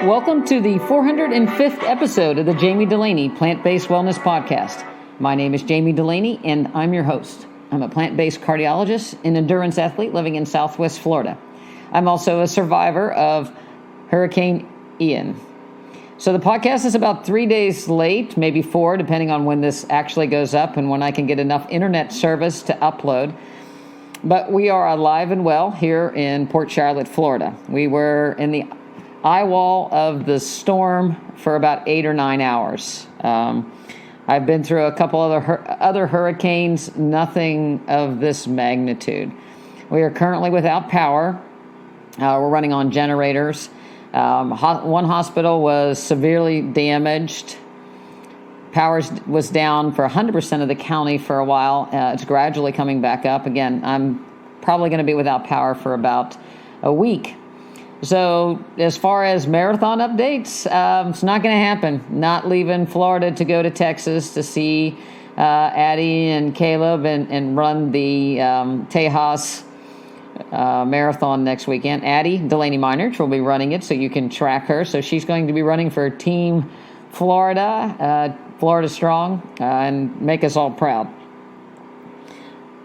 Welcome to the 405th episode of the Jami Dulaney Plant-Based Wellness Podcast. My name is Jami Dulaney, and I'm your host. I'm a plant-based cardiologist and endurance athlete living in Southwest Florida. I'm also a survivor of Hurricane Ian. So the podcast is about 3 days late, maybe 4, depending on when this actually goes up and when I can get enough internet service to upload. But we are alive and well here in Port Charlotte, Florida. We were in the eye wall of the storm for about 8 or 9 hours. I've been through a couple other hurricanes, nothing of this magnitude. We are currently without power. We're running on generators. One hospital was severely damaged. Power was down for 100% of the county for a while. It's gradually coming back up. Again, I'm probably going to be without power for about a week. So as far as marathon updates, it's not going to happen. Not leaving Florida to go to Texas to see Addie and Caleb and run the Tejas marathon next weekend. Addie, Dulaney Miners, will be running it, so you can track her. So she's going to be running for Team Florida, Florida Strong, and make us all proud.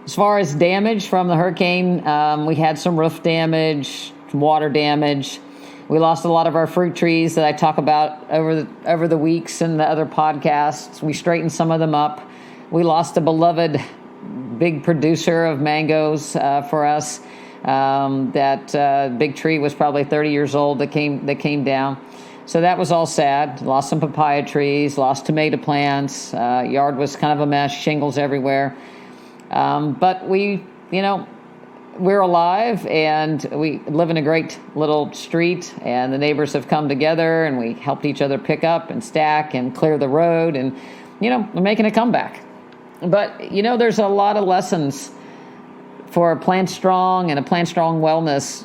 As far as damage from the hurricane, we had some roof damage, water damage. We lost a lot of our fruit trees that I talk about over the weeks and the other podcasts. We straightened some of them up. We lost a beloved big producer of mangoes for us. That big tree was probably 30 years old that came down. So that was all sad. Lost some papaya trees, lost tomato plants. Yard was kind of a mess, shingles everywhere. But we're alive, and we live in a great little street, and the neighbors have come together, and we helped each other pick up and stack and clear the road, and, we're making a comeback. But, there's a lot of lessons for a Plant Strong and a Plant Strong wellness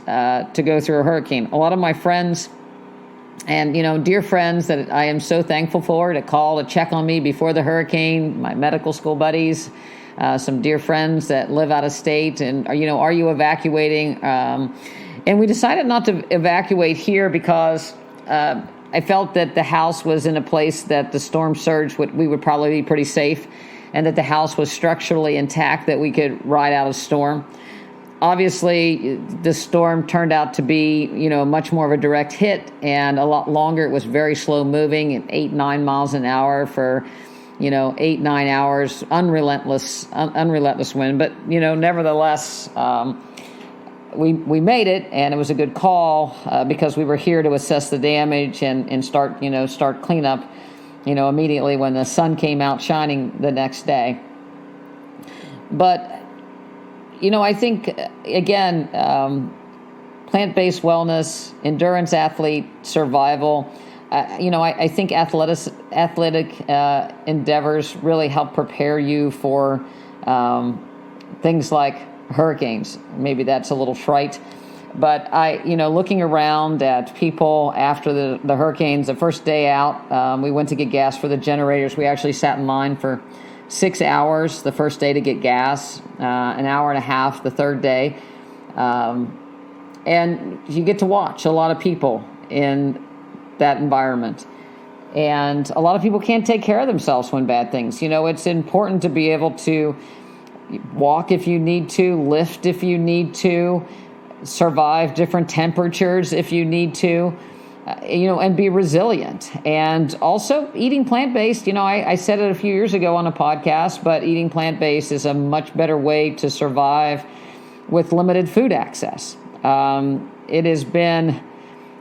to go through a hurricane. A lot of my friends and, dear friends that I am so thankful for to call to check on me before the hurricane, my medical school buddies, some dear friends that live out of state, and, are you evacuating? And we decided not to evacuate here because I felt that the house was in a place that the storm surge we would probably be pretty safe, and that the house was structurally intact, that we could ride out a storm. Obviously, the storm turned out to be, much more of a direct hit and a lot longer. It was very slow moving at 8-9 miles an hour for 8-9 hours, unrelentless wind. But, nevertheless, we made it, and it was a good call because we were here to assess the damage and start cleanup, immediately when the sun came out shining the next day. But, I think, again, plant-based wellness, endurance athlete, survival, I think athletic endeavors really help prepare you for things like hurricanes. Maybe that's a little trite, but looking around at people after the hurricanes, the first day out, we went to get gas for the generators. We actually sat in line for 6 hours the first day to get gas, an hour and a half the third day, and you get to watch a lot of people in that environment. And a lot of people can't take care of themselves when bad things. It's important to be able to walk if you need to, lift if you need to, survive different temperatures if you need to, and be resilient. And also eating plant-based, I said it a few years ago on a podcast, but eating plant-based is a much better way to survive with limited food access. It has been...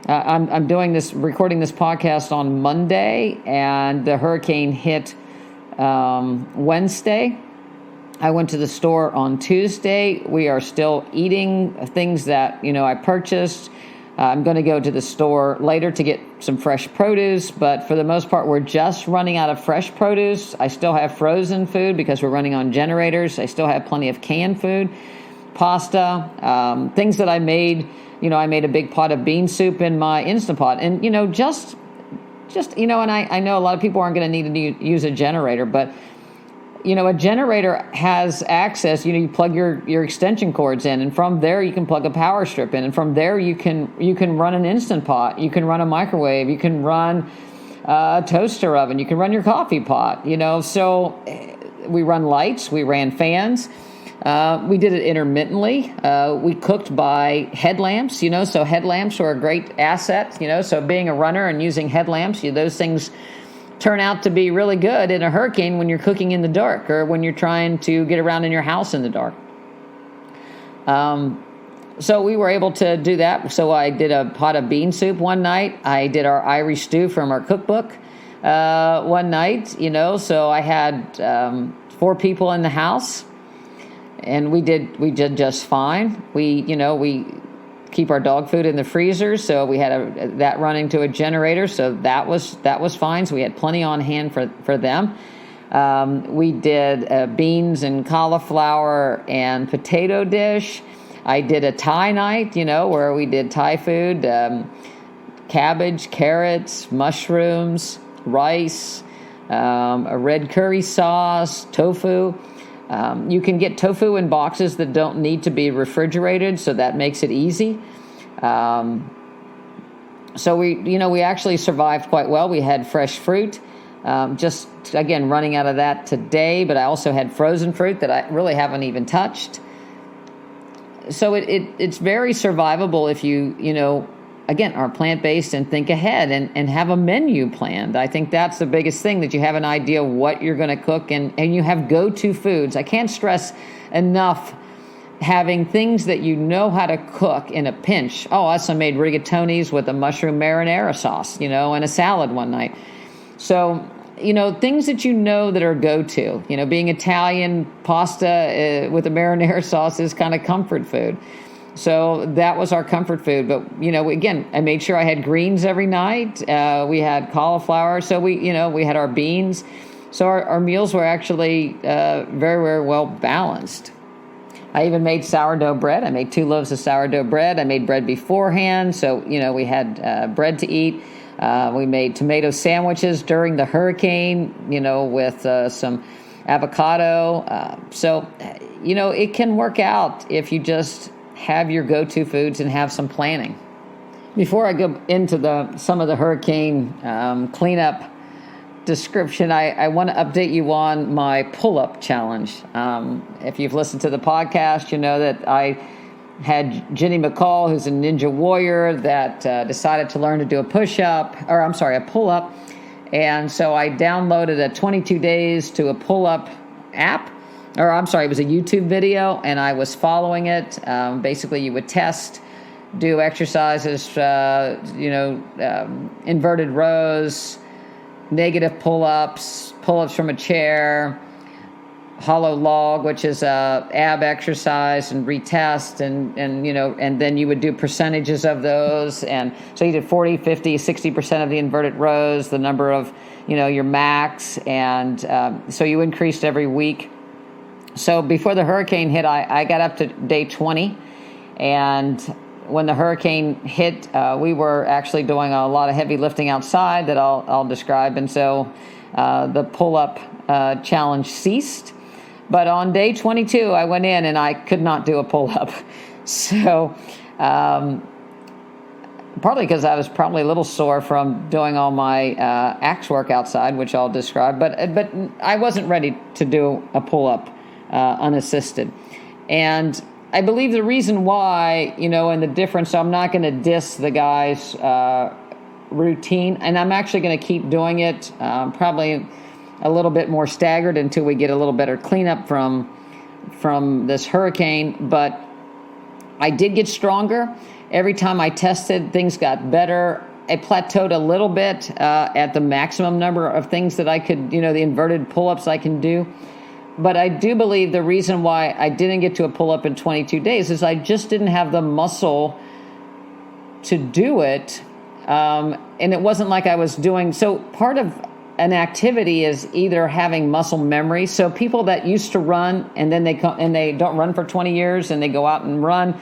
I'm recording this podcast on Monday, and the hurricane hit Wednesday. I went to the store on Tuesday. We are still eating things that, I purchased. I'm going to go to the store later to get some fresh produce, but for the most part, we're just running out of fresh produce. I still have frozen food because we're running on generators. I still have plenty of canned food, pasta, things that I made. I made a big pot of bean soup in my Instapot, and, and I know a lot of people aren't going to need to use a generator, but, a generator has access. You plug your extension cords in, and from there you can plug a power strip in, and from there you can run an Instapot, you can run a microwave, you can run a toaster oven, you can run your coffee pot. So we run lights, we ran fans. We did it intermittently. We cooked by headlamps. So headlamps are a great asset. So being a runner and using headlamps, those things turn out to be really good in a hurricane when you're cooking in the dark or when you're trying to get around in your house in the dark. So we were able to do that. So I did a pot of bean soup one night. I did our Irish stew from our cookbook one night, so I had 4 people in the house, and we did just fine. We keep our dog food in the freezer, so we had that running to a generator, so that was fine. So we had plenty on hand for them. We did beans and cauliflower and potato dish. I did a Thai night, where we did Thai food, cabbage, carrots, mushrooms, rice, a red curry sauce, tofu. You can get tofu in boxes that don't need to be refrigerated, so that makes it easy. So we actually survived quite well. We had fresh fruit, just again running out of that today, but I also had frozen fruit that I really haven't even touched. So it's very survivable if you again, are plant-based and think ahead and have a menu planned. I think that's the biggest thing, that you have an idea what you're going to cook and you have go-to foods. I can't stress enough having things that you know how to cook in a pinch. Oh, I also made rigatonis with a mushroom marinara sauce, and a salad one night. So, things that that are go-to. Being Italian, pasta with a marinara sauce is kind of comfort food. So that was our comfort food. But, again, I made sure I had greens every night. We had cauliflower. So we had our beans. So our meals were actually very, very well balanced. I even made sourdough bread. I made 2 loaves of sourdough bread. I made bread beforehand. So, we had bread to eat. We made tomato sandwiches during the hurricane, with some avocado. So, it can work out if you just have your go-to foods and have some planning. Before I go into some of the hurricane cleanup description, I want to update you on my pull-up challenge. If you've listened to the podcast, you know that I had Jenny McCall, who's a ninja warrior, that decided to learn to do a pull-up. And so I downloaded a 22 days to a pull-up app. It was a YouTube video, and I was following it. Basically, you would do exercises, inverted rows, negative pull-ups from a chair, hollow log, which is a ab exercise, and retest, and then you would do percentages of those. And so you did 40, 50, 60% of the inverted rows, the number of, your max. And so you increased every week. So before the hurricane hit, I got up to day 20. And when the hurricane hit, we were actually doing a lot of heavy lifting outside that I'll describe. And so the pull-up challenge ceased. But on day 22, I went in and I could not do a pull-up. So partly because I was probably a little sore from doing all my axe work outside, which I'll describe. But I wasn't ready to do a pull-up unassisted. And I believe the reason why, and the difference, so I'm not going to diss the guy's routine, and I'm actually going to keep doing it probably a little bit more staggered until we get a little better cleanup from this hurricane. But I did get stronger. Every time I tested, things got better. I plateaued a little bit at the maximum number of things that I could, the inverted pull-ups I can do. But I do believe the reason why I didn't get to a pull-up in 22 days is I just didn't have the muscle to do it. And it wasn't like I was doing... So part of an activity is either having muscle memory. So people that used to run and then they don't run for 20 years and they go out and run,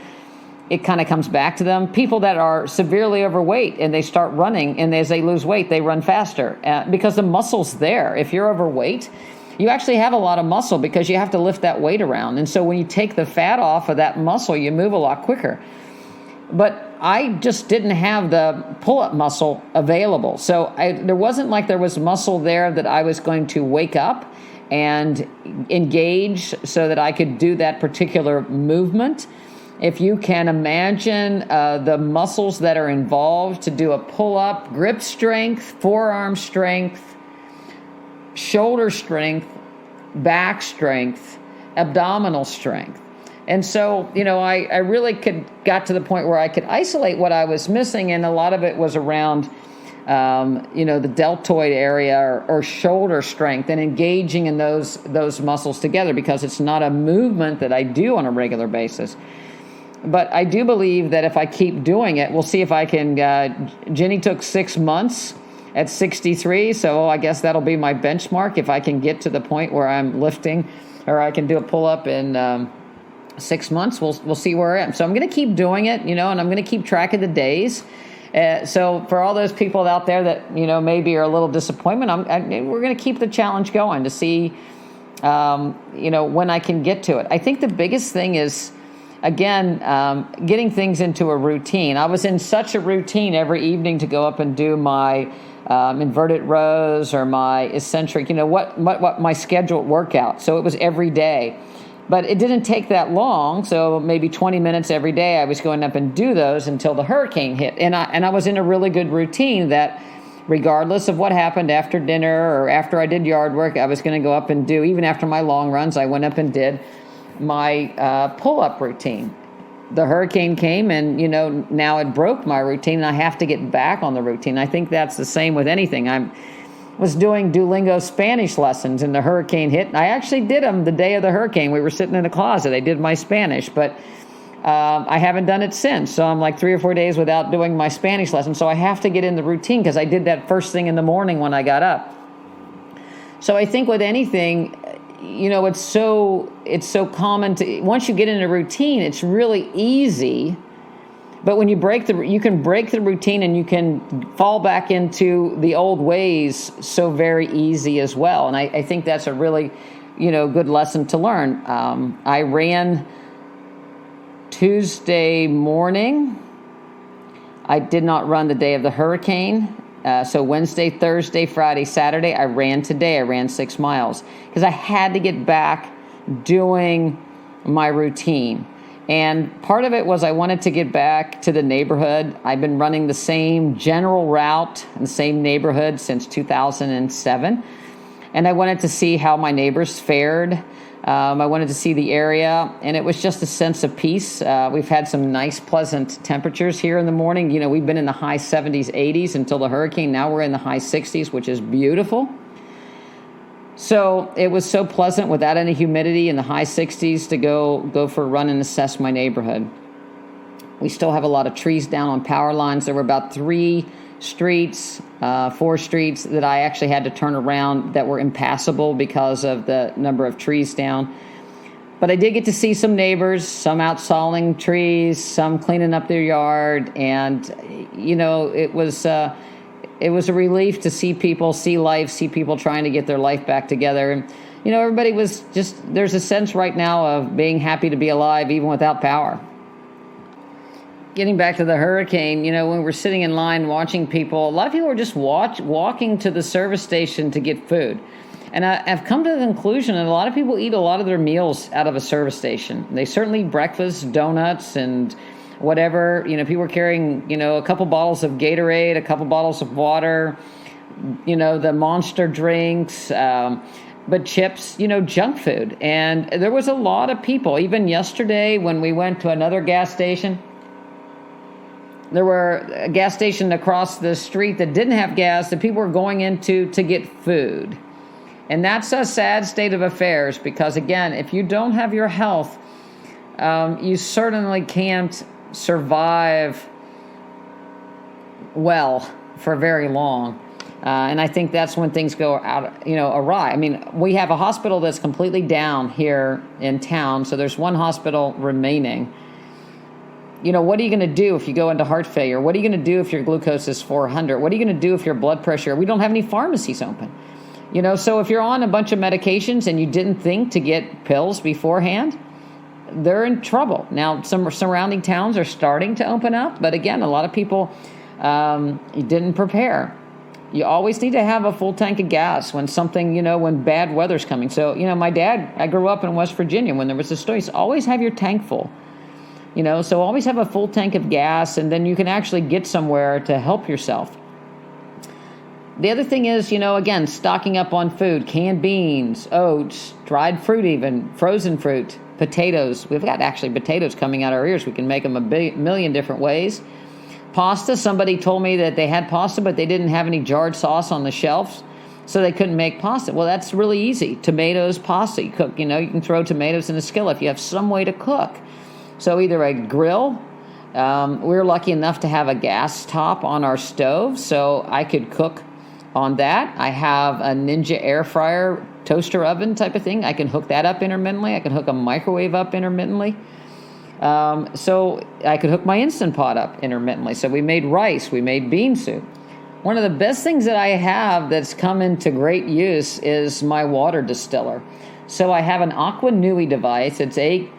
it kind of comes back to them. People that are severely overweight and they start running, and as they lose weight, they run faster because the muscle's there. If you're overweight, you actually have a lot of muscle because you have to lift that weight around. And so when you take the fat off of that muscle, you move a lot quicker. But I just didn't have the pull-up muscle available. So there wasn't like there was muscle there that I was going to wake up and engage so that I could do that particular movement. If you can imagine the muscles that are involved to do a pull-up, grip strength, forearm strength, shoulder strength, back strength, abdominal strength. And so, I really got to the point where I could isolate what I was missing, and a lot of it was around, the deltoid area or shoulder strength and engaging in those muscles together, because it's not a movement that I do on a regular basis. But I do believe that if I keep doing it, we'll see if I can. Jenny took 6 months at 63, so I guess that'll be my benchmark. If I can get to the point where I'm lifting, or I can do a pull-up in 6 months, we'll see where I am. So I'm going to keep doing it, and I'm going to keep track of the days. So for all those people out there that, maybe are a little disappointment, we're going to keep the challenge going to see, when I can get to it. I think the biggest thing is, again, getting things into a routine. I was in such a routine every evening to go up and do my inverted rows or my eccentric, what my scheduled workout. So it was every day. But it didn't take that long, so maybe 20 minutes every day I was going up and do those until the hurricane hit. And I was in a really good routine that regardless of what happened after dinner or after I did yard work, I was going to go up and do, even after my long runs, I went up and did my pull-up routine. The hurricane came and, now it broke my routine, and I have to get back on the routine. I think that's the same with anything. I was doing Duolingo Spanish lessons and the hurricane hit. I actually did them the day of the hurricane. We were sitting in a closet. I did my Spanish, but I haven't done it since. So I'm like 3 or 4 days without doing my Spanish lesson. So I have to get in the routine because I did that first thing in the morning when I got up. So I think with anything, it's so common to, once you get in a routine, it's really easy. But when you can break the routine and you can fall back into the old ways so very easy as well. And I think that's a really, good lesson to learn. I ran Tuesday morning. I did not run the day of the hurricane. So Wednesday, Thursday, Friday, Saturday, I ran today. I ran 6 miles because I had to get back doing my routine. And part of it was I wanted to get back to the neighborhood. I've been running the same general route in the same neighborhood since 2007. And I wanted to see how my neighbors fared. I wanted to see the area, and it was just a sense of peace. We've had some nice, pleasant temperatures here in the morning. We've been in the high 70s, 80s until the hurricane. Now we're in the high 60s, which is beautiful. So it was so pleasant without any humidity in the high 60s to go for a run and assess my neighborhood. We still have a lot of trees down on power lines. There were about 4 streets that I actually had to turn around that were impassable because of the number of trees down. But I did get to see some neighbors, some out sawing trees, some cleaning up their yard. And, it was a relief to see people, see life, see people trying to get their life back together. And, everybody was there's a sense right now of being happy to be alive even without power. Getting back to the hurricane, when we're sitting in line watching people, a lot of people are just walking to the service station to get food. And I've come to the conclusion that a lot of people eat a lot of their meals out of a service station. They certainly eat breakfast, donuts, and whatever. People are carrying, a couple bottles of Gatorade, a couple bottles of water, the Monster drinks, but chips, junk food. And there was a lot of people, even yesterday when we went to another gas station. There were a gas station across the street that didn't have gas that people were going into to get food. And that's a sad state of affairs because, again, if you don't have your health, you certainly can't survive well for very long. And I think that's when things go out, awry. I mean, we have a hospital that's completely down here in town. So there's one hospital remaining. What are you going to do if you go into heart failure? What are you going to do if your glucose is 400? What are you going to do if your blood pressure? We don't have any pharmacies open. So if you're on a bunch of medications and you didn't think to get pills beforehand, they're in trouble. Now, some surrounding towns are starting to open up, but again, a lot of people didn't prepare. You always need to have a full tank of gas when when bad weather's coming. So, my dad, I grew up in West Virginia. When there was a storm, he said, always have your tank full. So always have a full tank of gas, and then you can actually get somewhere to help yourself. The other thing is, again, stocking up on food, canned beans, oats, dried fruit even, frozen fruit, potatoes. We've got actually potatoes coming out our ears. We can make them a million different ways. Pasta, somebody told me that they had pasta, but they didn't have any jarred sauce on the shelves, so they couldn't make pasta. Well, that's really easy. Tomatoes, pasta. You cook, you can throw tomatoes in a skillet if you have some way to cook. So either a grill. We were lucky enough to have a gas top on our stove, so I could cook on that. I have a Ninja air fryer, toaster oven type of thing. I can hook that up intermittently. I can hook a microwave up intermittently. So I could hook my Instapot up intermittently. So we made rice. We made bean soup. One of the best things that I have that's come into great use is my water distiller. So I have an Aqua Nui device. It's AQUINUI.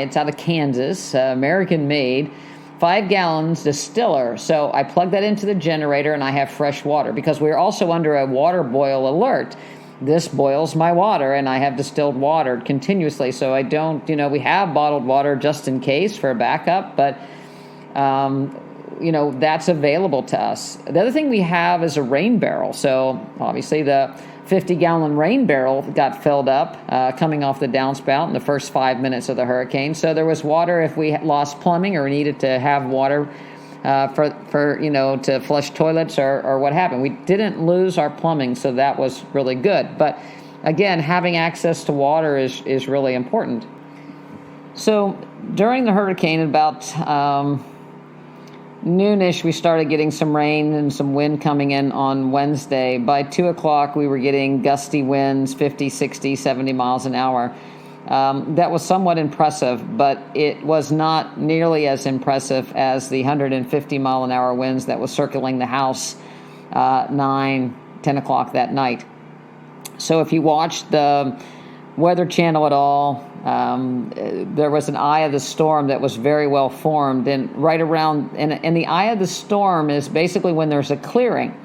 It's out of Kansas, American made. 5 gallons distiller. So I plug that into the generator and I have fresh water because we're also under a water boil alert. This boils my water and I have distilled water continuously. So I don't, we have bottled water just in case for a backup, but, that's available to us. The other thing we have is a rain barrel. So obviously the 50-gallon rain barrel got filled up coming off the downspout in the first 5 minutes of the hurricane. So there was water if we lost plumbing or needed to have water to flush toilets or what happened. We didn't lose our plumbing, so that was really good. But again, having access to water is really important. So during the hurricane, about noonish, we started getting some rain and some wind coming in on Wednesday. By 2 o'clock, we were getting gusty winds, 50, 60, 70 miles an hour. That was somewhat impressive, but it was not nearly as impressive as the 150 mile an hour winds that was circling the house 9, 10 o'clock that night. So if you watched the Weather Channel at all, there was an eye of the storm that was very well formed, and right around, and the eye of the storm is basically when there's a clearing.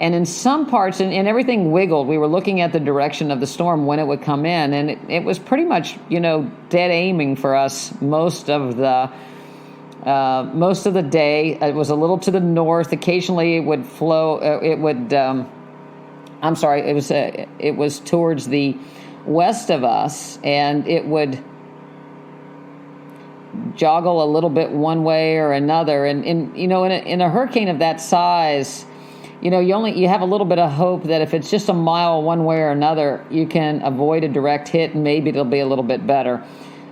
And in some parts, and everything wiggled. We were looking at the direction of the storm when it would come in, and it was pretty much, dead aiming for us most of the day. It was a little to the north. Occasionally, it would flow. It was towards the west of us, and it would joggle a little bit one way or another. And in a hurricane of that size, you have a little bit of hope that if it's just a mile one way or another, you can avoid a direct hit and maybe it'll be a little bit better.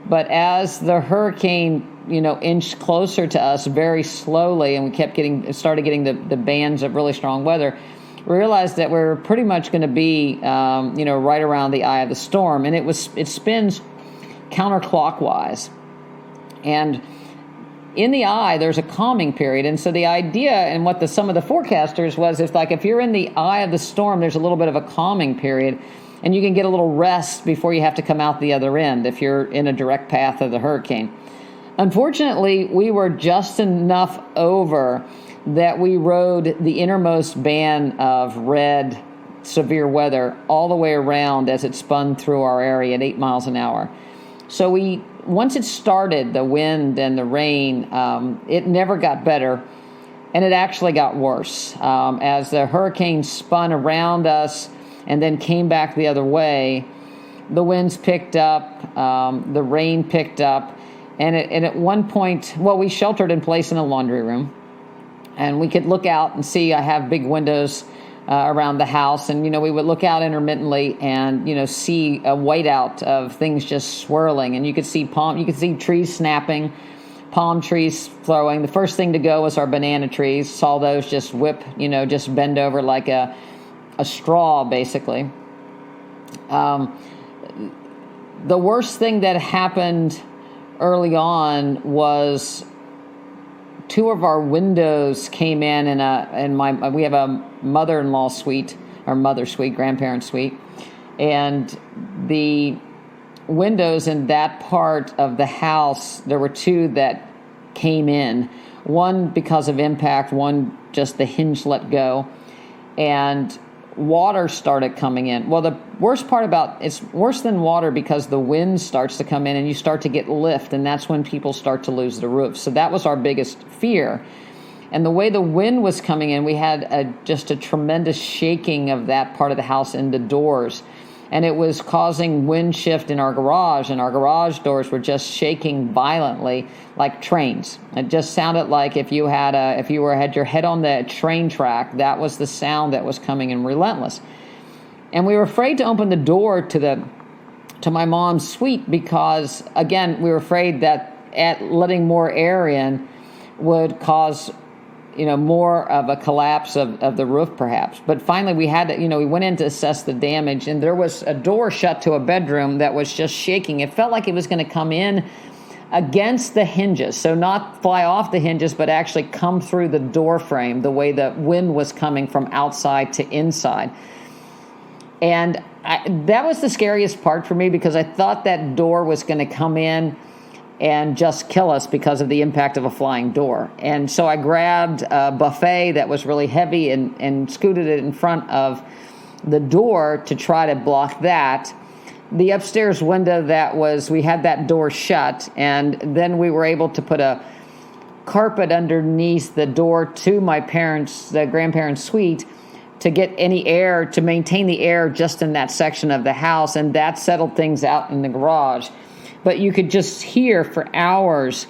But as the hurricane, inched closer to us very slowly, and we started getting the bands of really strong weather, we realized that we're pretty much going to be, right around the eye of the storm, and it spins counterclockwise, and in the eye, there's a calming period. And so the idea and what some of the forecasters was, if you're in the eye of the storm, there's a little bit of a calming period and you can get a little rest before you have to come out the other end if you're in a direct path of the hurricane. Unfortunately, we were just enough over that we rode the innermost band of red severe weather all the way around as it spun through our area at 8 miles an hour. So once it started, the wind and the rain, it never got better, and it actually got worse. As the hurricane spun around us and then came back the other way, the winds picked up, the rain picked up, and at one point, we sheltered in place in a laundry room, and we could look out and see. I have big windows around the house, and we would look out intermittently and see a whiteout of things just swirling, and you could see trees snapping, palm trees throwing. The first thing to go was our banana trees. Saw those just just bend over like a straw, basically. The worst thing that happened early on was two of our windows came in we have a mother-in-law suite, or mother suite, grandparent suite, and the windows in that part of the house, there were two that came in. One because of impact, one just the hinge let go, and water started coming in. Well, the worst part about it's worse than water because the wind starts to come in and you start to get lift, and that's when people start to lose the roof. So that was our biggest fear. And the way the wind was coming in, we had just a tremendous shaking of that part of the house in the doors. And it was causing wind shift in our garage, and our garage doors were just shaking violently like trains. It just sounded like if you had your head on the train track, that was the sound that was coming in relentless. And we were afraid to open the door to my mom's suite because, again, we were afraid that letting more air in would cause more of a collapse of the roof perhaps. But finally we had to, we went in to assess the damage, and there was a door shut to a bedroom that was just shaking. It felt like it was going to come in against the hinges. So not fly off the hinges, but actually come through the door frame the way the wind was coming from outside to inside. And that was the scariest part for me because I thought that door was going to come in and just kill us because of the impact of a flying door. And so I grabbed a buffet that was really heavy and scooted it in front of the door to try to block that. The upstairs window we had that door shut, and then we were able to put a carpet underneath the door to the grandparents' suite to get any air, to maintain the air just in that section of the house, and that settled things out in the garage. But you could just hear for hours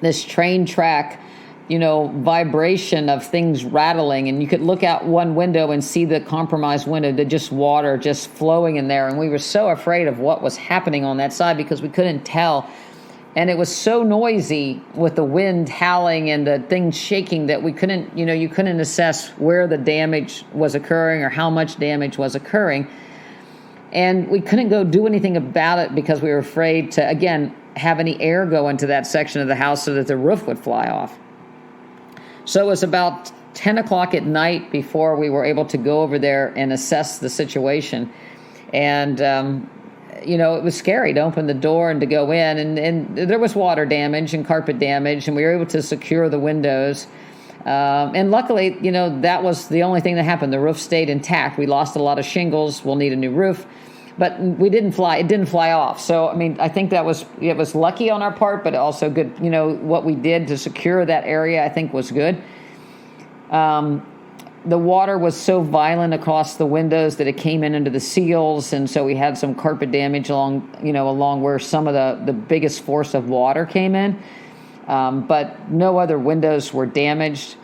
this train track, vibration of things rattling. And you could look out one window and see the compromised window, just water just flowing in there. And we were so afraid of what was happening on that side because we couldn't tell. And it was so noisy with the wind howling and the things shaking that we couldn't, you couldn't assess where the damage was occurring or how much damage was occurring. And we couldn't go do anything about it because we were afraid to, again, have any air go into that section of the house so that the roof would fly off. So it was about 10 o'clock at night before we were able to go over there and assess the situation. And, it was scary to open the door and to go in. And there was water damage and carpet damage, and we were able to secure the windows. And luckily, that was the only thing that happened. The roof stayed intact. We lost a lot of shingles. We'll need a new roof. But it didn't fly off. So, I think it was lucky on our part, but also good. What we did to secure that area, I think was good. The water was so violent across the windows that it came in into the seals. And so we had some carpet damage along where some of the biggest force of water came in. But no other windows were damaged.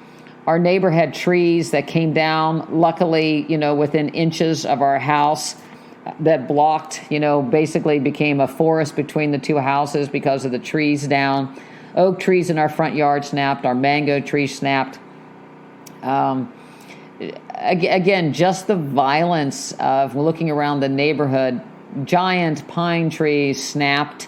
Our neighbor had trees that came down, luckily, within inches of our house that blocked, basically became a forest between the two houses because of the trees down. Oak trees in our front yard snapped. Our mango tree snapped. Again, just the violence of looking around the neighborhood. Giant pine trees snapped.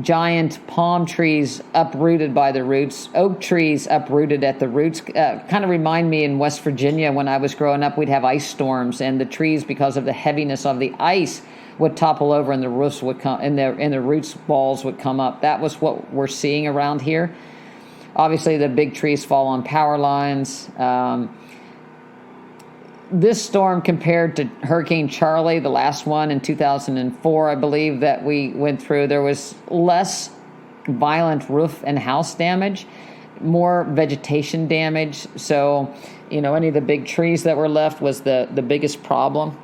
Giant palm trees uprooted by the roots, oak trees uprooted at the roots. Kind of remind me in West Virginia when I was growing up, we'd have ice storms, and the trees, because of the heaviness of the ice, would topple over, and the roofs would come, and the roots balls would come up. That was what we're seeing around here. Obviously, the big trees fall on power lines. This storm, compared to Hurricane Charlie, the last one in 2004, I believe, that we went through, there was less violent roof and house damage, more vegetation damage. So, any of the big trees that were left was the biggest problem.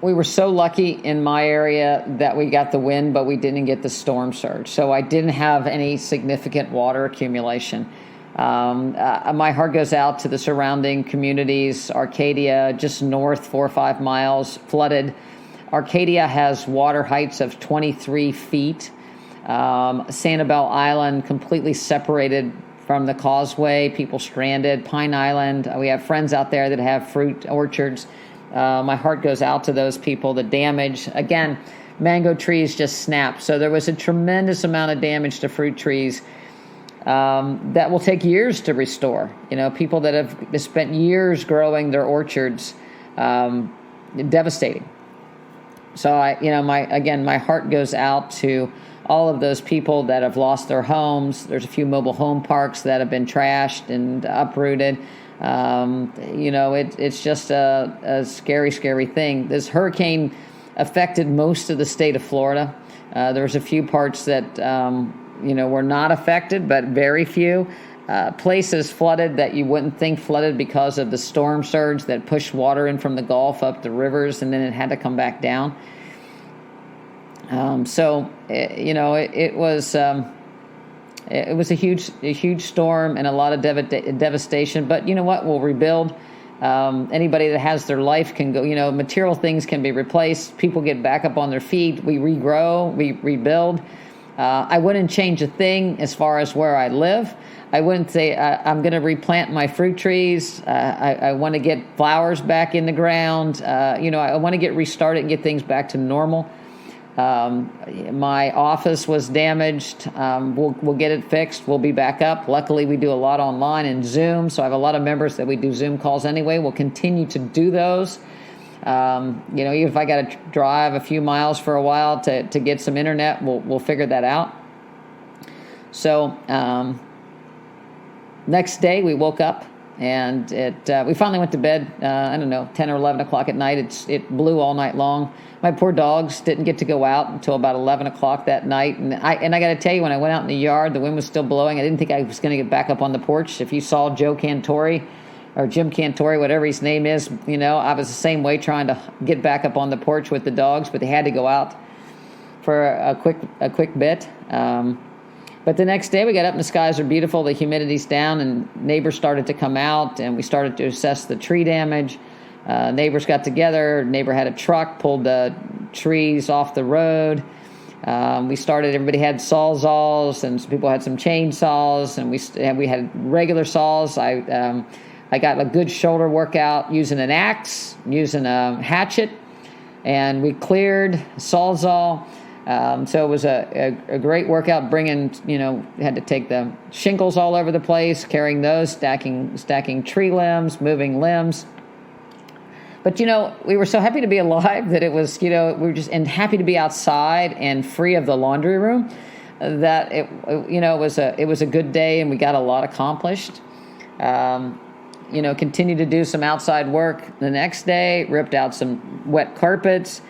We were so lucky in my area that we got the wind, but we didn't get the storm surge. So I didn't have any significant water accumulation. My heart goes out to the surrounding communities. Arcadia, just north 4 or 5 miles, flooded. Arcadia has water heights of 23 feet. Sanibel Island completely separated from the causeway, people stranded. Pine Island, we have friends out there that have fruit orchards. My heart goes out to those people. The damage, again, mango trees just snapped. So there was a tremendous amount of damage to fruit trees that will take years to restore. People that have spent years growing their orchards, devastating. So my heart goes out to all of those people that have lost their homes. There's a few mobile home parks that have been trashed and uprooted. It's just a scary, scary thing. This hurricane affected most of the state of Florida. There was a few parts that, were not affected, but very few. Places flooded that you wouldn't think flooded because of the storm surge that pushed water in from the Gulf up the rivers, and then it had to come back down. It was a huge storm and a lot of devastation. But you know what? We'll rebuild. Anybody that has their life can go. Material things can be replaced. People get back up on their feet. We regrow. We rebuild. I wouldn't change a thing as far as where I live. I wouldn't say I'm going to replant my fruit trees. I want to get flowers back in the ground. I want to get restarted and get things back to normal. My office was damaged. We'll get it fixed. We'll be back up. Luckily, we do a lot online and Zoom, so I have a lot of members that we do Zoom calls anyway. We'll continue to do those. Even if I got to drive a few miles for a while to get some internet, we'll figure that out. So next day we woke up and we finally went to bed. 10 or 11 o'clock at night. It blew all night long. My poor dogs didn't get to go out until about 11 o'clock that night. And I got to tell you, when I went out in the yard, the wind was still blowing. I didn't think I was going to get back up on the porch. If you saw Joe Cantori or Jim Cantori, whatever his name is, I was the same way trying to get back up on the porch with the dogs, but they had to go out for a quick bit. But the next day we got up and the skies are beautiful. The humidity's down and neighbors started to come out and we started to assess the tree damage. Neighbors got together. Neighbor had a truck, pulled the trees off the road. Everybody had sawzalls and some people had some chainsaws and we had regular saws. I got a good shoulder workout using an axe, using a hatchet, and we cleared sawzall. So it was a great workout had to take the shingles all over the place, carrying those, stacking tree limbs, moving limbs. But, we were so happy to be alive that it was, we were just happy to be outside and free of the laundry room that it was a good day and we got a lot accomplished. Continued to do some outside work the next day, ripped out some wet carpets.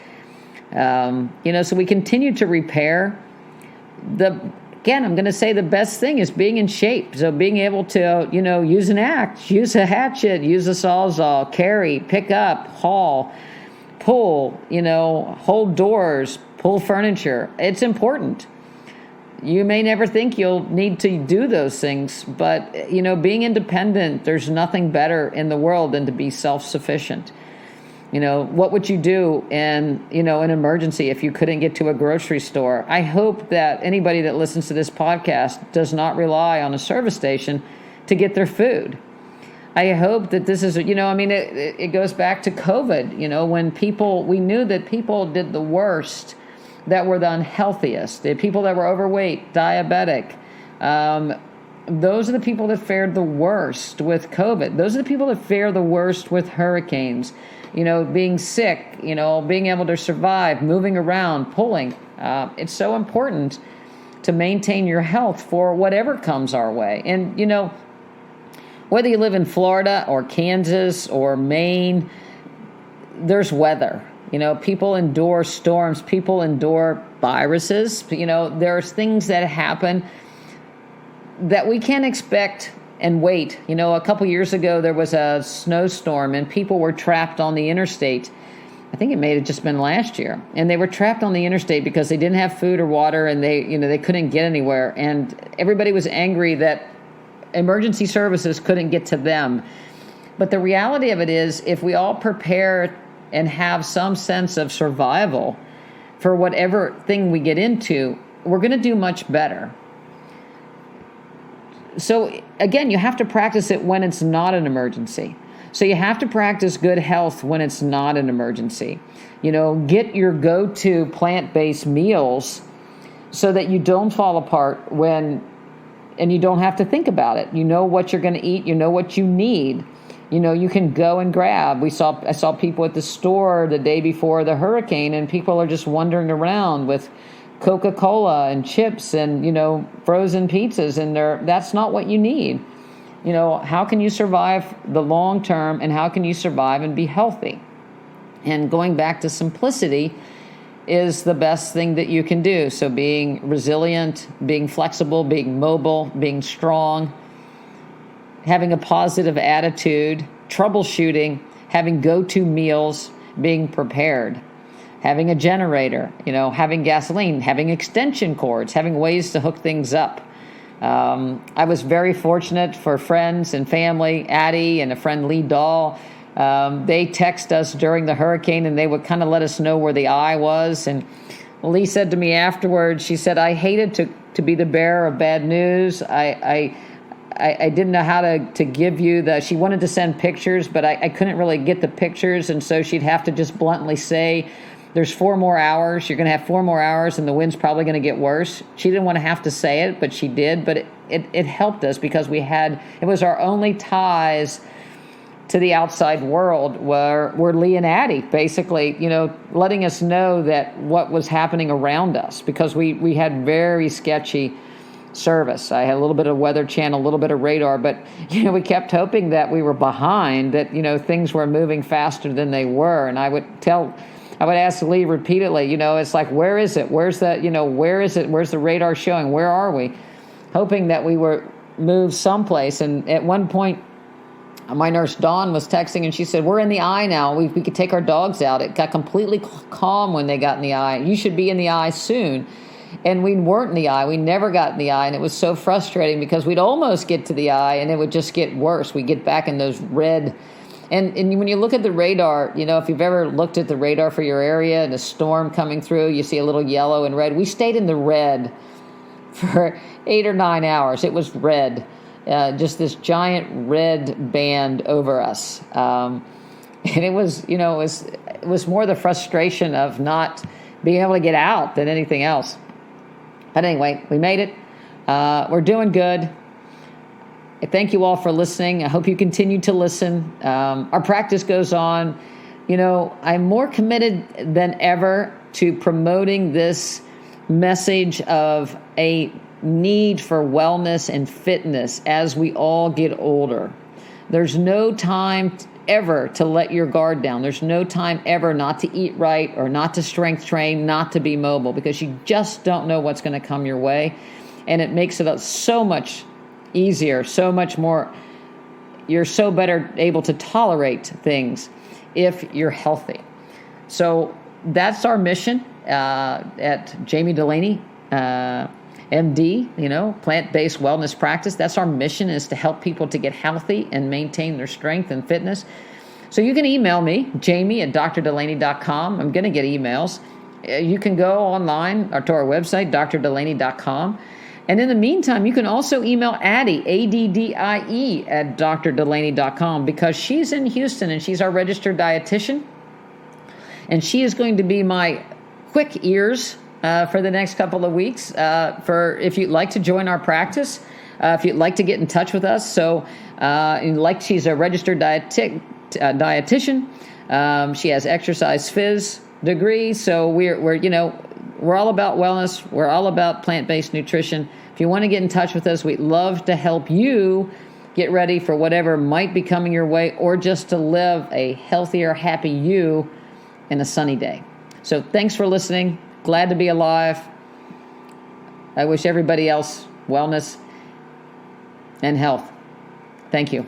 So we continue to repair. Again, I'm going to say the best thing is being in shape. So being able to, use an axe, use a hatchet, use a sawzall, carry, pick up, haul, pull, hold doors, pull furniture. It's important. You may never think you'll need to do those things, but, being independent, there's nothing better in the world than to be self-sufficient. What would you do in, an emergency if you couldn't get to a grocery store? I hope that anybody that listens to this podcast does not rely on a service station to get their food. I hope that this is, it goes back to COVID, when we knew that people did the worst, that were the unhealthiest, the people that were overweight, diabetic. Those are the people that fared the worst with COVID. Those are the people that fare the worst with hurricanes. Being sick, being able to survive, moving around, pulling. It's so important to maintain your health for whatever comes our way. And, whether you live in Florida or Kansas or Maine, there's weather. People endure storms. People endure viruses. There's things that happen that we can't expect and wait. A couple years ago, there was a snowstorm and people were trapped on the interstate. I think it may have just been last year. And they were trapped on the interstate because they didn't have food or water and they couldn't get anywhere. And everybody was angry that emergency services couldn't get to them. But the reality of it is, if we all prepare and have some sense of survival for whatever thing we get into, we're going to do much better. So again, you have to practice it when it's not an emergency. So you have to practice good health when it's not an emergency. Get your go-to plant-based meals so that you don't fall apart and you don't have to think about it. You know what you're going to eat. You know what you need. You can go and grab. I saw people at the store the day before the hurricane, and people are just wandering around with Coca-Cola and chips and, frozen pizzas, and that's not what you need. How can you survive the long term, and how can you survive and be healthy? And going back to simplicity is the best thing that you can do. So being resilient, being flexible, being mobile, being strong, having a positive attitude, troubleshooting, having go-to meals, being prepared, having a generator, having gasoline, having extension cords, having ways to hook things up. I was very fortunate for friends and family, Addie and a friend Lee Dahl. They text us during the hurricane, and they would kind of let us know where the eye was. And Lee said to me afterwards, she said, I hated to be the bearer of bad news. I didn't know how to give you she wanted to send pictures, but I couldn't really get the pictures. And so she'd have to just bluntly say, there's 4 more hours. You're going to have 4 more hours, and the wind's probably going to get worse. She didn't want to have to say it, but she did. But it helped us because it was our only ties to the outside world were Lee and Addie, basically, letting us know that what was happening around us, because we had very sketchy service. I had a little bit of Weather Channel, a little bit of radar, but, we kept hoping that we were behind, that, things were moving faster than they were. And I would ask Lee repeatedly, it's like, where is it? Where's where is it? Where's the radar showing? Where are we? Hoping that we were moved someplace. And at one point, my nurse Dawn was texting, and she said, we're in the eye now. We could take our dogs out. It got completely calm when they got in the eye. You should be in the eye soon. And we weren't in the eye. We never got in the eye. And it was so frustrating because we'd almost get to the eye and it would just get worse. We'd get back in those red. And when you look at the radar, if you've ever looked at the radar for your area and a storm coming through, you see a little yellow and red. We stayed in the red for 8 or 9 hours. It was red. Just this giant red band over us. And it was, it was more the frustration of not being able to get out than anything else. But anyway, we made it. We're doing good. Thank you all for listening. I hope you continue to listen. Our practice goes on. I'm more committed than ever to promoting this message of a need for wellness and fitness as we all get older. There's no time ever to let your guard down. There's no time ever not to eat right or not to strength train, not to be mobile, because you just don't know what's going to come your way. And it makes it so much easier, so much more. You're so better able to tolerate things if you're healthy. So that's our mission at Jami Dulaney, MD, plant-based wellness practice. That's our mission, is to help people to get healthy and maintain their strength and fitness. So you can email me, Jami@drdulaney.com. I'm going to get emails. You can go online or to our website, drdulaney.com. And in the meantime, you can also email Addie, ADDIE, at drdulaney.com, because she's in Houston and she's our registered dietitian. And she is going to be my quick ears for the next couple of weeks, for if you'd like to join our practice, if you'd like to get in touch with us. So she's a registered dietitian. She has exercise phys degree. So we're all about wellness. We're all about plant-based nutrition. If you want to get in touch with us, we'd love to help you get ready for whatever might be coming your way, or just to live a healthier, happy you in a sunny day. So thanks for listening. Glad to be alive. I wish everybody else wellness and health. Thank you.